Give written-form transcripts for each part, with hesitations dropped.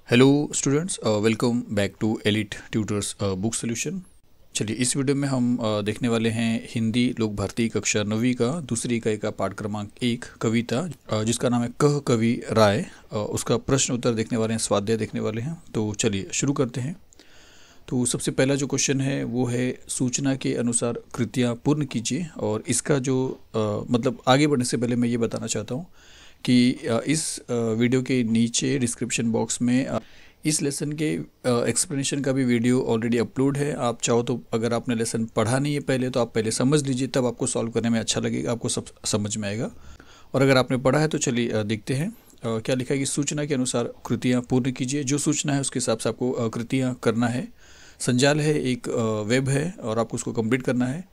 Hello students, welcome back to elite tutors book solution. चलिए, इस video में हम देखने वाले हैं हिंदी लोक भारती कक्षा 9वीं का दूसरी इकाई का पाठ क्रमांक 1 कविता, जिसका नाम है कह कवि राय। उसका प्रश्न उत्तर देखने वाले हैं, स्वाध्याय देखने वाले हैं। तो चलिए शुरू करते हैं। तो सबसे पहला जो क्वेश्चन है वो है सूचना के अनुसार कृतियाँ पूर्ण कीजिए। और इसका जो मतलब आगे बढ़ने से पहले मैं ये बताना चाहता हूँ कि इस वीडियो के नीचे डिस्क्रिप्शन बॉक्स में इस लेसन के एक्सप्लेनेशन का भी वीडियो ऑलरेडी अपलोड है। आप चाहो तो, अगर आपने लेसन पढ़ा नहीं है पहले, तो आप पहले समझ लीजिए, तब आपको सॉल्व करने में अच्छा लगेगा, आपको सब समझ में आएगा। और अगर आपने पढ़ा है तो चलिए देखते हैं क्या लिखा है कि सूचना के अनुसार कृतियाँ पूर्ण कीजिए। जो सूचना है उसके हिसाब से आपको कृतियाँ करना है। संजाल है, एक वेब है और आपको उसको कंप्लीट करना है।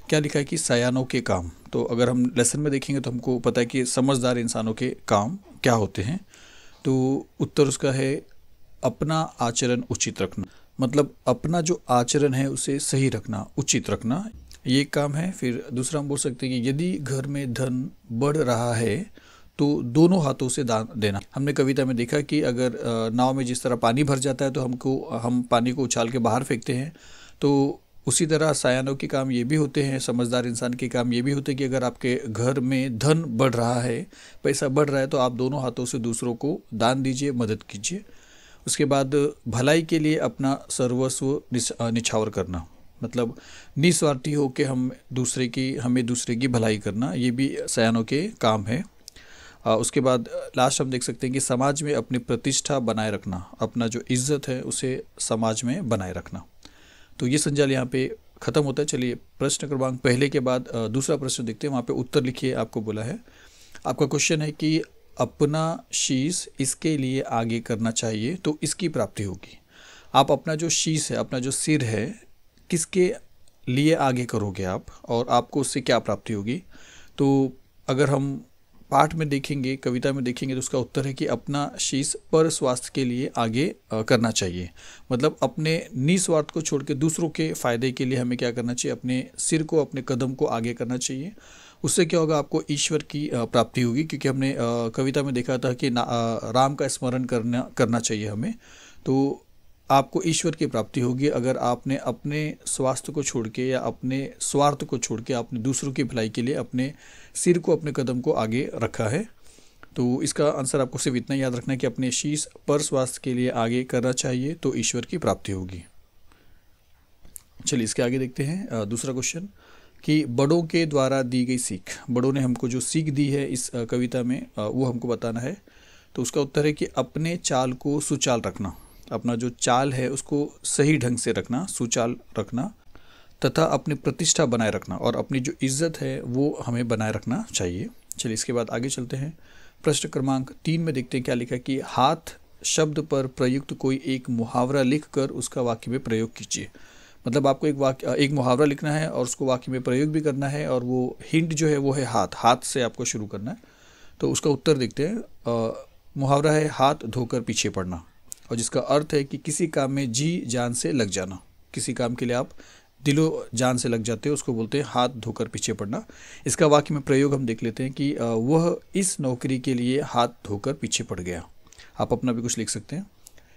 क्या लिखा है कि सयानों के काम। तो अगर हम लेसन में देखेंगे तो हमको पता है कि समझदार इंसानों के काम क्या होते हैं। तो उत्तर उसका है अपना आचरण उचित रखना। मतलब अपना जो आचरण है उसे सही रखना, उचित रखना, ये एक काम है। फिर दूसरा हम बोल सकते हैं कि यदि घर में धन बढ़ रहा है तो दोनों हाथों से दान देना। हमने कविता में देखा कि अगर नाव में जिस तरह पानी भर जाता है तो हम पानी को उछाल के बाहर फेंकते हैं, तो उसी तरह सयानों के काम ये भी होते हैं, समझदार इंसान के काम ये भी होते हैं कि अगर आपके घर में धन बढ़ रहा है, पैसा बढ़ रहा है, तो आप दोनों हाथों से दूसरों को दान दीजिए, मदद कीजिए। उसके बाद भलाई के लिए अपना सर्वस्व निछावर करना। मतलब निस्वार्थी हो के हमें दूसरे की भलाई करना, ये भी सयानों के काम है। उसके बाद लास्ट हम देख सकते हैं कि समाज में अपनी प्रतिष्ठा बनाए रखना, अपना जो इज्जत है उसे समाज में बनाए रखना। तो ये संजाल यहाँ पे ख़त्म होता है। चलिए प्रश्न क्रमांक पहले के बाद दूसरा प्रश्न देखते हैं। वहाँ पे उत्तर लिखिए। आपको बोला है, आपका क्वेश्चन है कि अपना शीश इसके लिए आगे करना चाहिए तो इसकी प्राप्ति होगी। आप अपना जो शीश है, अपना जो सिर है, किसके लिए आगे करोगे आप, और आपको उससे क्या प्राप्ति होगी। तो अगर हम पाठ में देखेंगे, कविता में देखेंगे, तो उसका उत्तर है कि अपना शीश पर स्वास्थ्य के लिए आगे करना चाहिए। मतलब अपने निस्वार्थ को छोड़ के दूसरों के फायदे के लिए हमें क्या करना चाहिए, अपने सिर को, अपने कदम को आगे करना चाहिए। उससे क्या होगा, आपको ईश्वर की प्राप्ति होगी। क्योंकि हमने कविता में देखा था कि राम का स्मरण करना चाहिए हमें, तो आपको ईश्वर की प्राप्ति होगी अगर आपने अपने स्वास्थ्य को छोड़ के या अपने स्वार्थ को छोड़ के आपने दूसरों की भलाई के लिए अपने सिर को, अपने कदम को आगे रखा है। तो इसका आंसर आपको सिर्फ इतना याद रखना है कि अपने शीश पर स्वास्थ्य के लिए आगे करना चाहिए तो ईश्वर की प्राप्ति होगी। चलिए इसके आगे देखते हैं दूसरा क्वेश्चन कि बड़ों के द्वारा दी गई सीख। बड़ों ने हमको जो सीख दी है इस कविता में वो हमको बताना है। तो उसका उत्तर है कि अपने चाल को सुचाल रखना। अपना जो चाल है उसको सही ढंग से रखना, सुचाल रखना, तथा अपनी प्रतिष्ठा बनाए रखना, और अपनी जो इज्जत है वो हमें बनाए रखना चाहिए। चलिए इसके बाद आगे चलते हैं। प्रश्न क्रमांक 3 में देखते हैं क्या लिखा है कि हाथ शब्द पर प्रयुक्त कोई एक मुहावरा लिखकर उसका वाक्य में प्रयोग कीजिए। मतलब आपको एक मुहावरा लिखना है और उसको वाक्य में प्रयोग भी करना है, और वो हिंट जो है वो है हाथ से आपको शुरू करना है। तो उसका उत्तर देखते हैं। मुहावरा है हाथ धोकर पीछे पड़ना, और जिसका अर्थ है कि किसी काम में जी जान से लग जाना। किसी काम के लिए आप दिलो जान से लग जाते हो, उसको बोलते हैं हाथ धोकर पीछे पड़ना। इसका वाक्य में प्रयोग हम देख लेते हैं कि वह इस नौकरी के लिए हाथ धोकर पीछे पड़ गया। आप अपना भी कुछ लिख सकते हैं।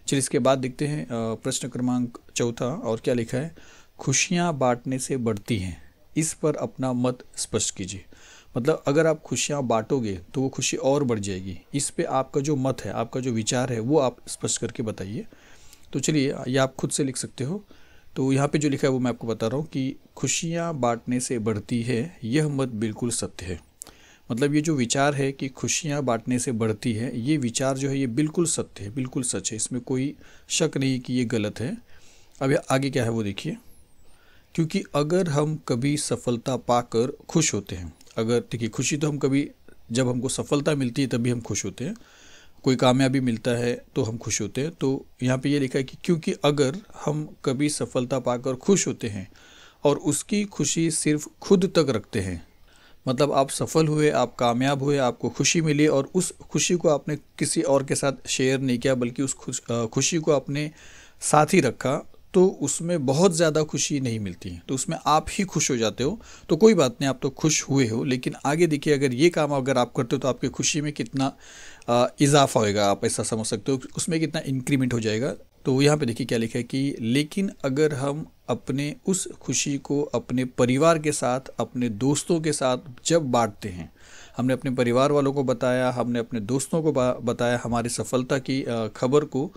चलिए इसके बाद देखते हैं प्रश्न क्रमांक 4, और क्या लिखा है, खुशियाँ बांटने से बढ़ती हैं, इस पर अपना मत स्पष्ट कीजिए। मतलब अगर आप खुशियाँ बांटोगे तो वो खुशी और बढ़ जाएगी। इस पे आपका जो मत है, आपका जो विचार है, वो आप स्पष्ट करके बताइए। तो चलिए ये आप खुद से लिख सकते हो। तो यहाँ पे जो लिखा है वो मैं आपको बता रहा हूँ कि खुशियाँ बांटने से बढ़ती है, यह मत बिल्कुल सत्य है। मतलब ये जो विचार है कि खुशियाँ बांटने से बढ़ती है, ये विचार जो है ये बिल्कुल सत्य है, बिल्कुल सच है, इसमें कोई शक नहीं कि ये गलत है। अब आगे क्या है वो देखिए। क्योंकि अगर हम कभी सफलता पाकर खुश होते हैं, अगर देखिए खुशी तो हम कभी, जब हमको सफलता मिलती है तभी हम खुश होते हैं, कोई कामयाबी मिलता है तो हम खुश होते हैं। तो यहाँ पे ये लिखा है कि क्योंकि अगर हम कभी सफलता पाकर खुश होते हैं और उसकी खुशी सिर्फ खुद तक रखते हैं, मतलब आप सफल हुए, आप कामयाब हुए, आपको खुशी मिली, और उस खुशी को आपने किसी और के साथ शेयर नहीं किया, बल्कि उस खुशी को अपने साथ ही रखा, तो उसमें बहुत ज़्यादा खुशी नहीं मिलती है, तो उसमें आप ही खुश हो जाते हो। तो कोई बात नहीं, आप तो खुश हुए हो, लेकिन आगे देखिए अगर ये काम अगर आप करते हो तो आपकी खुशी में कितना इजाफा होएगा, आप ऐसा समझ सकते हो, उसमें कितना इंक्रीमेंट हो जाएगा। तो यहाँ पे देखिए क्या लिखा है कि लेकिन अगर हम अपने उस खुशी को अपने परिवार के साथ, अपने दोस्तों के साथ जब बांटते हैं, हमने अपने परिवार वालों को बताया, हमने अपने दोस्तों को बताया हमारी सफलता की खबर को,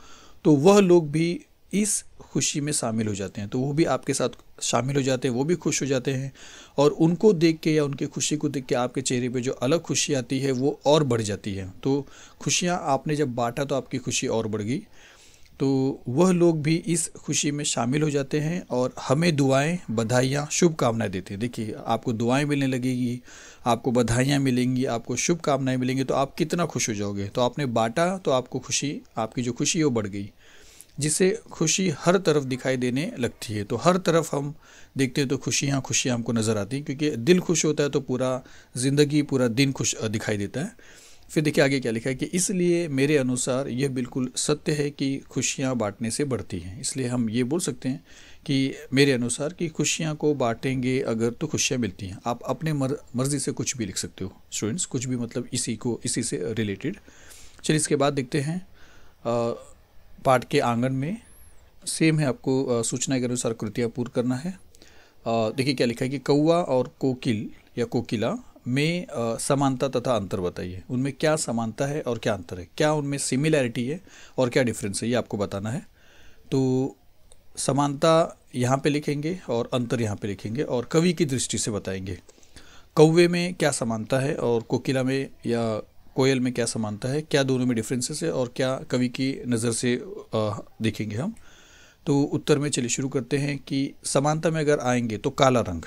तो वह लोग भी इस खुशी में शामिल हो जाते हैं, तो वो भी आपके साथ शामिल हो जाते हैं, वो भी खुश हो जाते हैं। और उनको देख के या उनकी खुशी को देख के आपके चेहरे पे जो अलग खुशी आती है वो और बढ़ जाती है। तो खुशियाँ आपने जब बांटा तो आपकी खुशी और बढ़ गई, तो वह लोग भी इस खुशी में शामिल हो जाते हैं और हमें दुआएं, बधाइयाँ, शुभकामनाएं देते हैं। देखिए आपको दुआएं मिलने लगेगी, आपको बधाइयाँ मिलेंगी, आपको शुभकामनाएं मिलेंगी, तो आप कितना खुश हो जाओगे। तो आपने बांटा तो आपको खुशी, आपकी जो खुशी है वो बढ़ गई, जिससे खुशी हर तरफ दिखाई देने लगती है। तो हर तरफ हम देखते हैं तो खुशियाँ खुशियाँ हमको नज़र आती हैं, क्योंकि दिल खुश होता है तो पूरा ज़िंदगी, पूरा दिन खुश दिखाई देता है। फिर देखिए आगे क्या लिखा है कि इसलिए मेरे अनुसार यह बिल्कुल सत्य है कि खुशियाँ बांटने से बढ़ती हैं। इसलिए हम ये बोल सकते हैं कि मेरे अनुसार कि खुशियाँ को बांटेंगे अगर तो खुशियाँ मिलती हैं। आप अपने मर्जी से कुछ भी लिख सकते हो स्टूडेंट्स, कुछ भी, मतलब इसी से रिलेटेड। चलिए इसके बाद देखते हैं पाठ के आंगन में सेम है, आपको सूचना के अनुसार कृतियाँ पूर्ण करना है। देखिए क्या लिखा है कि कौवा और कोकिल या कोकिला में समानता तथा अंतर बताइए। उनमें क्या समानता है और क्या अंतर है, क्या उनमें सिमिलैरिटी है और क्या डिफरेंस है, ये आपको बताना है। तो समानता यहाँ पे लिखेंगे और अंतर यहाँ पे लिखेंगे और कवि की दृष्टि से बताएंगे। कौवे में क्या समानता है और कोकिला में या कोयल में क्या समानता है, क्या दोनों में डिफरेंसेस है और क्या कवि की नज़र से देखेंगे हम। तो उत्तर में चलिए शुरू करते हैं कि समानता में अगर आएंगे तो काला रंग,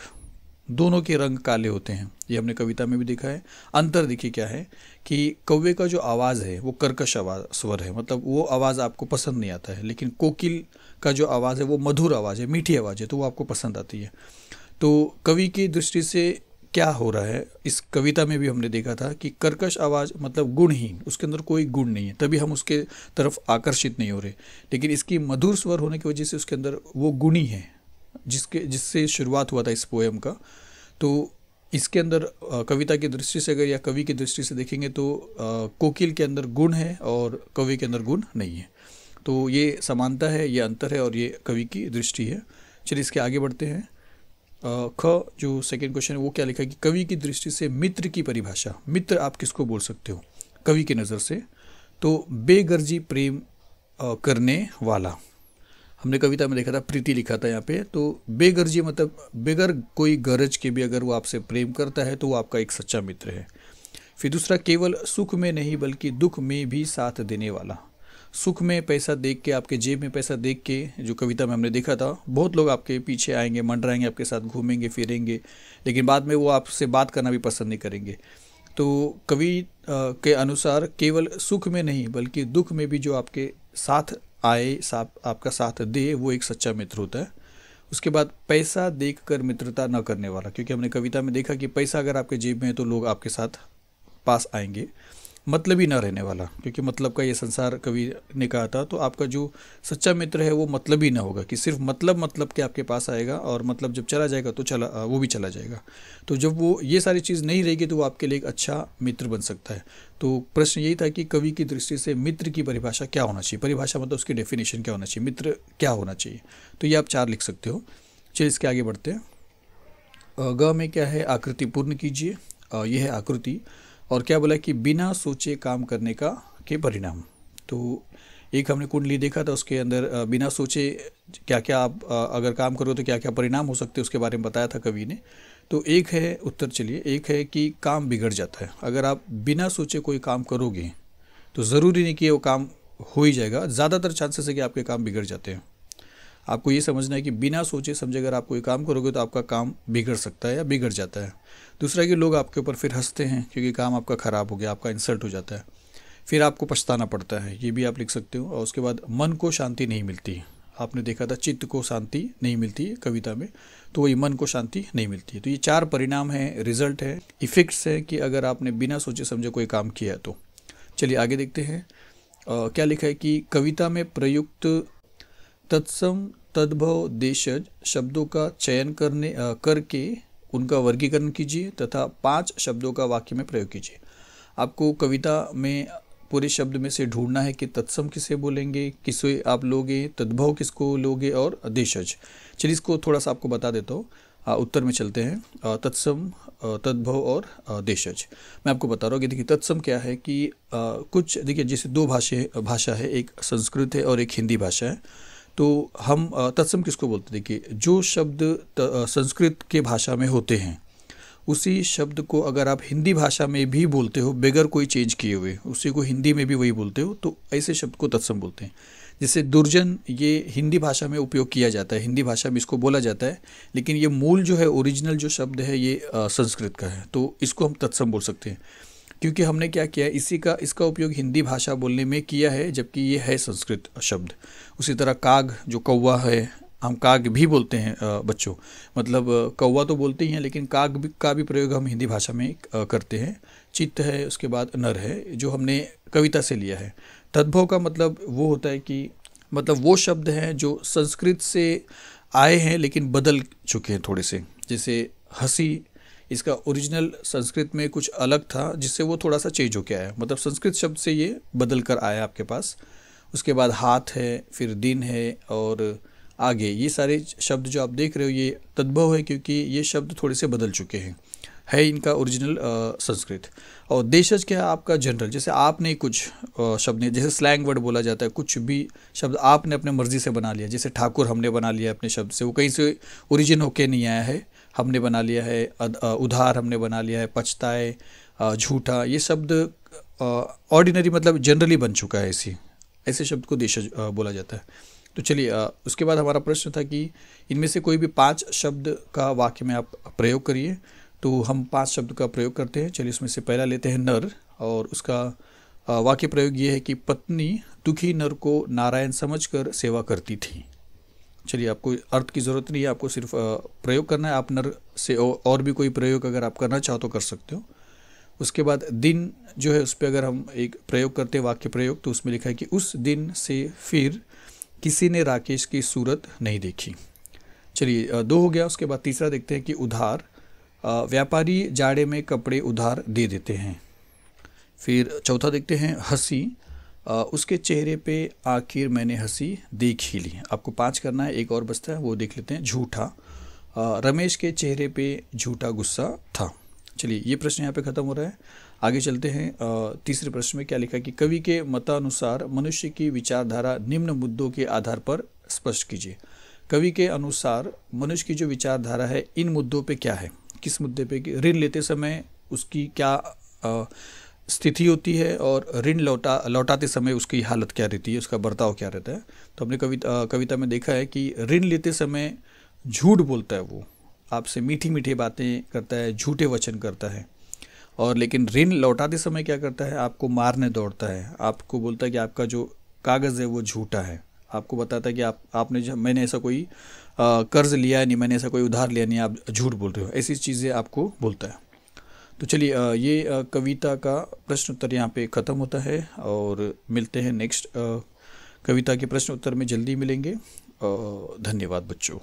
दोनों के रंग काले होते हैं, ये हमने कविता में भी देखा है। अंतर देखिए क्या है कि कौवे का जो आवाज़ है वो कर्कश आवाज़ स्वर है, मतलब वो आवाज़ आपको पसंद नहीं आता है, लेकिन कोकिल का जो आवाज़ है वो मधुर आवाज़ है, मीठी आवाज़ है, तो वो आपको पसंद आती है। तो कवि की दृष्टि से क्या हो रहा है, इस कविता में भी हमने देखा था कि कर्कश आवाज़ मतलब गुणहीन, उसके अंदर कोई गुण नहीं है, तभी हम उसके तरफ आकर्षित नहीं हो रहे। लेकिन इसकी मधुर स्वर होने की वजह से उसके अंदर वो गुणी है, जिससे शुरुआत हुआ था इस पोएम का। तो इसके अंदर कविता की दृष्टि से अगर या कवि की दृष्टि से देखेंगे तो कोकिल के अंदर गुण है और कवि के अंदर गुण नहीं है। तो ये समानता है, ये अंतर है और ये कवि की दृष्टि है। चलिए इसके आगे बढ़ते हैं। ख जो सेकंड क्वेश्चन है वो क्या लिखा है कि कवि की दृष्टि से मित्र की परिभाषा। मित्र आप किसको बोल सकते हो कवि की नज़र से, तो बेगर्जी प्रेम करने वाला। हमने कविता में देखा था प्रीति लिखा था यहाँ पे, तो बेगर्जी मतलब बेगर कोई गरज के भी अगर वो आपसे प्रेम करता है तो वो आपका एक सच्चा मित्र है। फिर दूसरा, केवल सुख में नहीं बल्कि दुख में भी साथ देने वाला। सुख में पैसा देख के, आपके जेब में पैसा देख के, जो कविता में हमने देखा था, बहुत लोग आपके पीछे आएंगे, मंडराएंगे, आपके साथ घूमेंगे फिरेंगे, लेकिन बाद में वो आपसे बात करना भी पसंद नहीं करेंगे। तो कवि के अनुसार केवल सुख में नहीं बल्कि दुख में भी जो आपके साथ आए, आपका साथ दे, वो एक सच्चा मित्र होता है। उसके बाद पैसा देखकर मित्रता न करने वाला, क्योंकि हमने कविता में देखा कि पैसा अगर आपके जेब में है तो लोग आपके साथ पास आएंगे। मतलबी न रहने वाला, क्योंकि मतलब का ये संसार कवि ने कहा था, तो आपका जो सच्चा मित्र है वो मतलबी ना होगा कि सिर्फ मतलब के आपके पास आएगा और मतलब जब चला जाएगा तो वो भी चला जाएगा। तो जब वो ये सारी चीज़ नहीं रहेगी तो वो आपके लिए एक अच्छा मित्र बन सकता है। तो प्रश्न यही था कि कवि की दृष्टि से मित्र की परिभाषा क्या होना चाहिए, परिभाषा मतलब उसकी डेफिनेशन क्या होना चाहिए, मित्र क्या होना चाहिए। तो ये आप 4 लिख सकते हो। चलिए इसके आगे बढ़ते हैं। ग में क्या है, आकृति पूर्ण कीजिए। ये है आकृति और क्या बोला कि बिना सोचे काम करने के परिणाम। तो एक हमने कुंडली देखा था, उसके अंदर बिना सोचे क्या क्या आप अगर काम करो तो क्या क्या परिणाम हो सकते हैं उसके बारे में बताया था कवि ने। तो एक है उत्तर, चलिए एक है कि काम बिगड़ जाता है। अगर आप बिना सोचे कोई काम करोगे तो ज़रूरी नहीं कि वो काम हो ही जाएगा, ज़्यादातर चांसेस है कि आपके काम बिगड़ जाते हैं। आपको ये समझना है कि बिना सोचे समझे अगर आप कोई काम करोगे तो आपका काम बिगड़ सकता है या बिगड़ जाता है। दूसरा कि लोग आपके ऊपर फिर हंसते हैं क्योंकि काम आपका ख़राब हो गया, आपका इंसल्ट हो जाता है, फिर आपको पछताना पड़ता है, ये भी आप लिख सकते हो। और उसके बाद मन को शांति नहीं मिलती। आपने देखा था चित्त को शांति नहीं मिलती कविता में, तो वही मन को शांति नहीं मिलती है। तो ये 4 परिणाम है, रिजल्ट है, इफेक्ट्स है कि अगर आपने बिना सोचे समझे कोई काम किया है तो। चलिए आगे देखते हैं। क्या लिखा है कि कविता में प्रयुक्त तत्सम तद्भव देशज शब्दों का चयन करके उनका वर्गीकरण कीजिए तथा 5 शब्दों का वाक्य में प्रयोग कीजिए। आपको कविता में पूरे शब्द में से ढूंढना है कि तत्सम किसे बोलेंगे, किसे आप लोगे, तद्भव किसको लोगे और देशज। चलिए इसको थोड़ा सा आपको बता देता हूँ। उत्तर में चलते हैं। तत्सम, तद्भव और देशज मैं आपको बता रहा हूँ कि देखिए तत्सम क्या है कि कुछ देखिए जैसे दो भाषा है, एक संस्कृत है और एक हिंदी भाषा है। तो हम तत्सम किसको बोलते हैं? देखिए जो शब्द संस्कृत के भाषा में होते हैं उसी शब्द को अगर आप हिंदी भाषा में भी बोलते हो बगैर कोई चेंज किए हुए, उसी को हिंदी में भी वही बोलते हो, तो ऐसे शब्द को तत्सम बोलते हैं। जैसे दुर्जन, ये हिंदी भाषा में उपयोग किया जाता है, हिंदी भाषा में इसको बोला जाता है, लेकिन ये मूल जो है, ओरिजिनल जो शब्द है ये संस्कृत का है, तो इसको हम तत्सम बोल सकते हैं। क्योंकि हमने क्या किया है, इसका उपयोग हिंदी भाषा बोलने में किया है, जबकि ये है संस्कृत शब्द। उसी तरह काग, जो कौवा है, हम काग भी बोलते हैं बच्चों, मतलब कौवा तो बोलते ही हैं, लेकिन काग का भी प्रयोग हम हिंदी भाषा में करते हैं। चित्त है, उसके बाद नर है, जो हमने कविता से लिया है। तद्भव का मतलब वो होता है कि मतलब वो शब्द हैं जो संस्कृत से आए हैं लेकिन बदल चुके हैं थोड़े से। जैसे हंसी, इसका ओरिजिनल संस्कृत में कुछ अलग था, जिससे वो थोड़ा सा चेंज हो के आया, मतलब संस्कृत शब्द से ये बदल कर आया आपके पास। उसके बाद हाथ है, फिर दिन है और आगे, ये सारे शब्द जो आप देख रहे हो ये तद्भव है, क्योंकि ये शब्द थोड़े से बदल चुके हैं, है इनका ओरिजिनल संस्कृत। और देशज क्या है आपका जनरल, जैसे आपने कुछ शब्द, जैसे स्लैंग वर्ड बोला जाता है, कुछ भी शब्द आपने अपने मर्जी से बना लिया। जैसे ठाकुर हमने बना लिया अपने शब्द से, वो कहीं से ओरिजिन होके नहीं आया है, हमने बना लिया है। उधार हमने बना लिया है, पछताए, झूठा, ये शब्द ऑर्डिनरी मतलब जनरली बन चुका है, ऐसे शब्द को देशज बोला जाता है। तो चलिए उसके बाद हमारा प्रश्न था कि इनमें से कोई भी 5 शब्द का वाक्य में आप प्रयोग करिए। तो हम 5 शब्द का प्रयोग करते हैं। चलिए उसमें से पहला लेते हैं नर, और उसका वाक्य प्रयोग ये है कि पत्नी दुखी नर को नारायण समझकर सेवा करती थी। चलिए आपको अर्थ की ज़रूरत नहीं है, आपको सिर्फ प्रयोग करना है। आप नर से और भी कोई प्रयोग अगर आप करना चाहो तो कर सकते हो। उसके बाद दिन जो है उस पर अगर हम एक प्रयोग करते हैं, वाक्य प्रयोग, तो उसमें लिखा है कि उस दिन से फिर किसी ने राकेश की सूरत नहीं देखी। चलिए 2 हो गया। उसके बाद तीसरा देखते हैं कि उधार, व्यापारी जाड़े में कपड़े उधार दे देते हैं। फिर चौथा देखते हैं हंसी, उसके चेहरे पे आखिर मैंने हंसी देख ही ली। आपको 5 करना है, एक और बचता है, वो देख लेते हैं। झूठा, रमेश के चेहरे पे झूठा गुस्सा था। चलिए ये प्रश्न यहाँ पे ख़त्म हो रहा है। आगे चलते हैं। तीसरे प्रश्न में क्या लिखा कि कवि के मतानुसार मनुष्य की विचारधारा निम्न मुद्दों के आधार पर स्पष्ट कीजिए। कवि के अनुसार मनुष्य की जो विचारधारा है इन मुद्दों पे क्या है, किस मुद्दे पे कि ऋण लेते समय उसकी क्या स्थिति होती है और ऋण लौटाते समय उसकी हालत क्या रहती है, उसका बर्ताव क्या रहता है। तो हमने कविता में देखा है कि ऋण लेते समय झूठ बोलता है, वो आपसे मीठी मीठी बातें करता है, झूठे वचन करता है, और लेकिन ऋण लौटाते समय क्या करता है, आपको मारने दौड़ता है, आपको बोलता है कि आपका जो कागज़ है वो झूठा है, आपको बताता है कि मैंने ऐसा कोई कर्ज लिया नहीं, मैंने ऐसा कोई उधार लिया नहीं, आप झूठ बोल रहे हो, ऐसी चीज़ें आपको बोलता है। तो चलिए ये कविता का प्रश्न उत्तर यहाँ पे ख़त्म होता है, और मिलते हैं नेक्स्ट कविता के प्रश्न उत्तर में जल्दी मिलेंगे। धन्यवाद बच्चों।